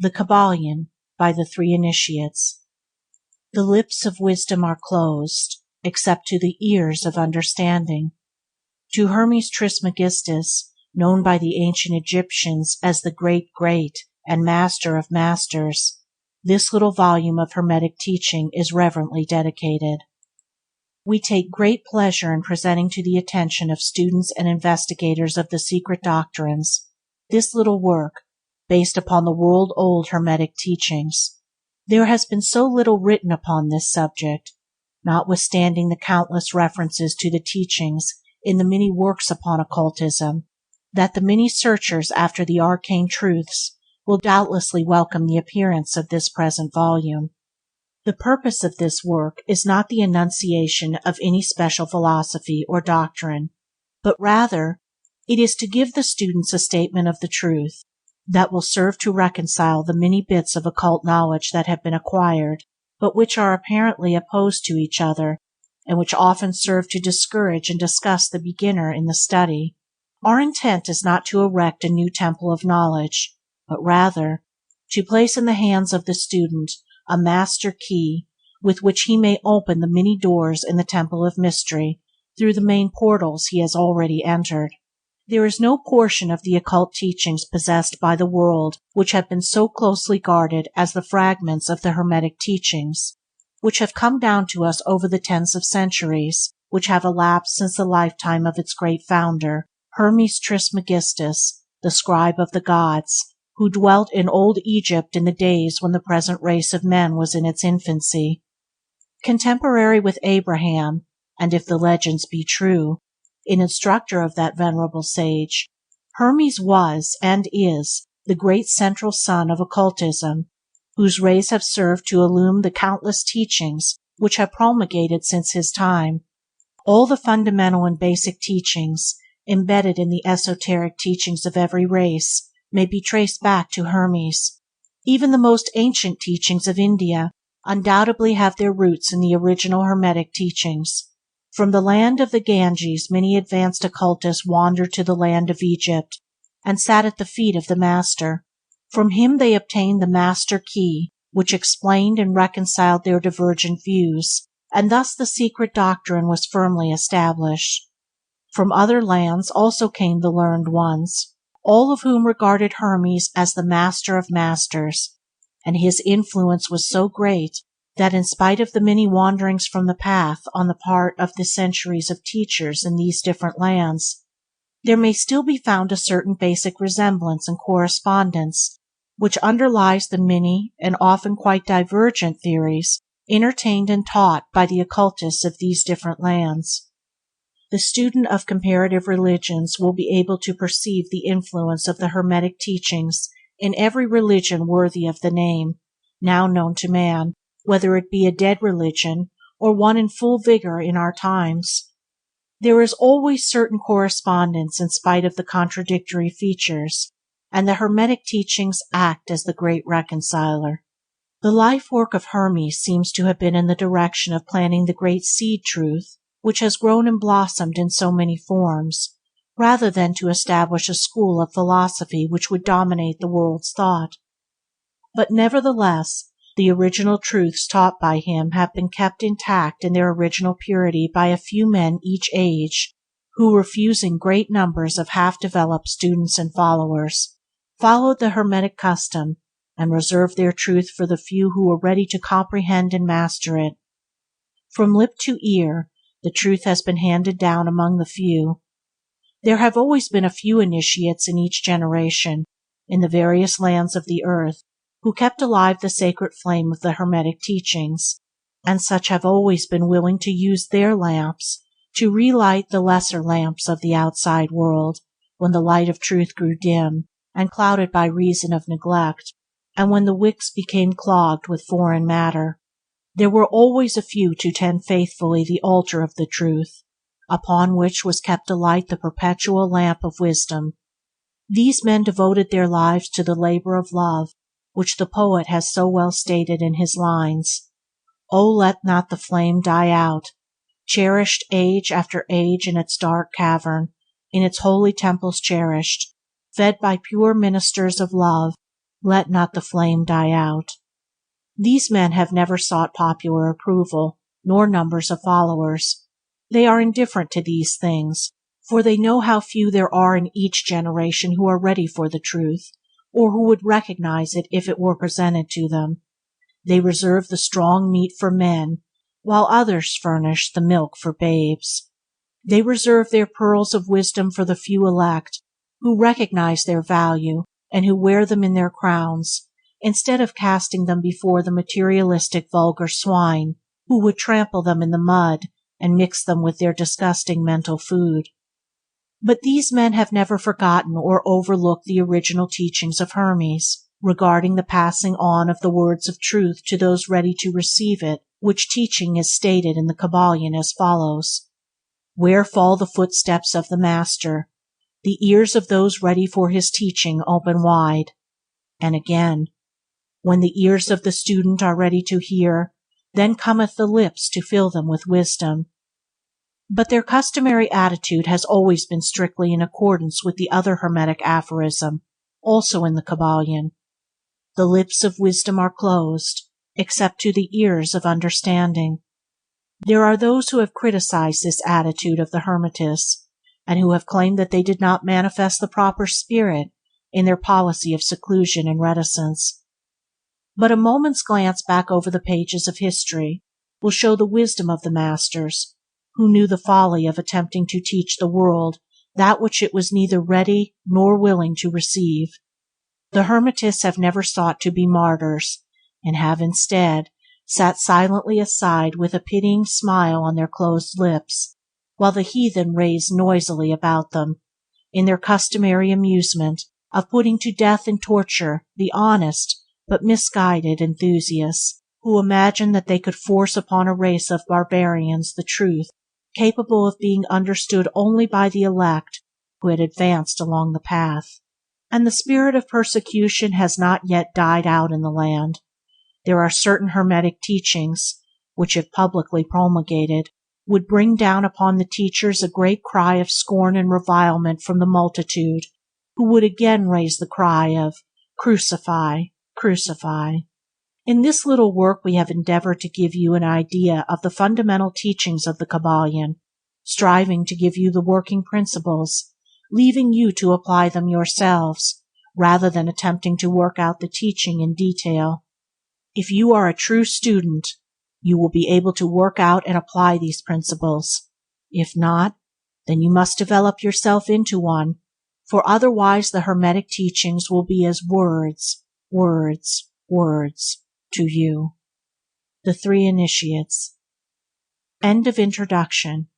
The Kybalion by the Three Initiates. The lips of wisdom are closed, except to the ears of understanding. To Hermes Trismegistus, known by the ancient Egyptians as the Great and Master of Masters, this little volume of Hermetic teaching is reverently dedicated. We take great pleasure in presenting to the attention of students and investigators of the secret doctrines this little work, based upon the world-old Hermetic teachings. There has been so little written upon this subject, notwithstanding the countless references to the teachings in the many works upon occultism, that the many searchers after the arcane truths will doubtlessly welcome the appearance of this present volume. The purpose of this work is not the enunciation of any special philosophy or doctrine, but rather it is to give the students a statement of the truth that will serve to reconcile the many bits of occult knowledge that have been acquired, but which are apparently opposed to each other, and which often serve to discourage and disgust the beginner in the study. Our intent is not to erect a new temple of knowledge, but rather to place in the hands of the student a master key with which he may open the many doors in the temple of mystery through the main portals he has already entered. There is no portion of the occult teachings possessed by the world which have been so closely guarded as the fragments of the Hermetic teachings, which have come down to us over the tens of centuries which have elapsed since the lifetime of its great founder, Hermes Trismegistus, the scribe of the gods, who dwelt in old Egypt in the days when the present race of men was in its infancy. Contemporary with Abraham, and if the legends be true, an instructor of that venerable sage, Hermes was and is the great central sun of occultism, whose rays have served to illume the countless teachings which have promulgated since his time. All the fundamental and basic teachings embedded in the esoteric teachings of every race may be traced back to Hermes. Even the most ancient teachings of India undoubtedly have their roots in the original Hermetic teachings. From the land of the Ganges many advanced occultists wandered to the land of Egypt and sat at the feet of the Master. From him they obtained the Master Key, which explained and reconciled their divergent views, and thus the secret doctrine was firmly established. From other lands also came the learned ones, all of whom regarded Hermes as the Master of Masters, and his influence was so great that in spite of the many wanderings from the path on the part of the centuries of teachers in these different lands, there may still be found a certain basic resemblance and correspondence which underlies the many and often quite divergent theories entertained and taught by the occultists of these different lands. The student of comparative religions will be able to perceive the influence of the Hermetic teachings in every religion worthy of the name, now known to man, whether it be a dead religion or one in full vigor in our times. There is always certain correspondence in spite of the contradictory features, and the Hermetic teachings act as the great reconciler. The life work of Hermes seems to have been in the direction of planting the great seed truth, which has grown and blossomed in so many forms, rather than to establish a school of philosophy which would dominate the world's thought. But nevertheless, the original truths taught by him have been kept intact in their original purity by a few men each age, who, refusing great numbers of half-developed students and followers, followed the Hermetic custom and reserved their truth for the few who were ready to comprehend and master it. From lip to ear, the truth has been handed down among the few. There have always been a few initiates in each generation, in the various lands of the earth, who kept alive the sacred flame of the Hermetic teachings, and such have always been willing to use their lamps to relight the lesser lamps of the outside world when the light of truth grew dim and clouded by reason of neglect, and when the wicks became clogged with foreign matter. There were always a few to tend faithfully the altar of the truth, upon which was kept alight the perpetual lamp of wisdom. These men devoted their lives to the labor of love, which the poet has so well stated in his lines: "O let not the flame die out, cherished age after age in its dark cavern, in its holy temples cherished, fed by pure ministers of love, let not the flame die out. These men have never sought popular approval, nor numbers of followers. They are indifferent to these things, for they know how few there are in each generation who are ready for the truth, or who would recognize it if it were presented to them. They reserve the strong meat for men, while others furnish the milk for babes. They reserve their pearls of wisdom for the few elect, who recognize their value and who wear them in their crowns, instead of casting them before the materialistic vulgar swine, who would trample them in the mud and mix them with their disgusting mental food. But these men have never forgotten or overlooked the original teachings of Hermes, regarding the passing on of the words of truth to those ready to receive it, which teaching is stated in the Kybalion as follows: Where fall the footsteps of the Master, the ears of those ready for his teaching open wide. And again, when the ears of the student are ready to hear, then cometh the lips to fill them with wisdom. But their customary attitude has always been strictly in accordance with the other Hermetic aphorism, also in the Kybalion: The lips of wisdom are closed, except to the ears of understanding. There are those who have criticized this attitude of the Hermetists, and who have claimed that they did not manifest the proper spirit in their policy of seclusion and reticence. But a moment's glance back over the pages of history will show the wisdom of the Masters, who knew the folly of attempting to teach the world that which it was neither ready nor willing to receive. The Hermetists have never sought to be martyrs, and have instead sat silently aside with a pitying smile on their closed lips, while the heathen raged noisily about them, in their customary amusement of putting to death and torture the honest but misguided enthusiasts, who imagined that they could force upon a race of barbarians the truth capable of being understood only by the elect who had advanced along the path. And the spirit of persecution has not yet died out in the land. There are certain Hermetic teachings which, if publicly promulgated, would bring down upon the teachers a great cry of scorn and revilement from the multitude, who would again raise the cry of "Crucify, crucify." In this little work we have endeavored to give you an idea of the fundamental teachings of the Kybalion, striving to give you the working principles, leaving you to apply them yourselves, rather than attempting to work out the teaching in detail. If you are a true student, you will be able to work out and apply these principles. If not, then you must develop yourself into one, for otherwise the Hermetic teachings will be as words, words, words to you. The Three Initiates. End of introduction.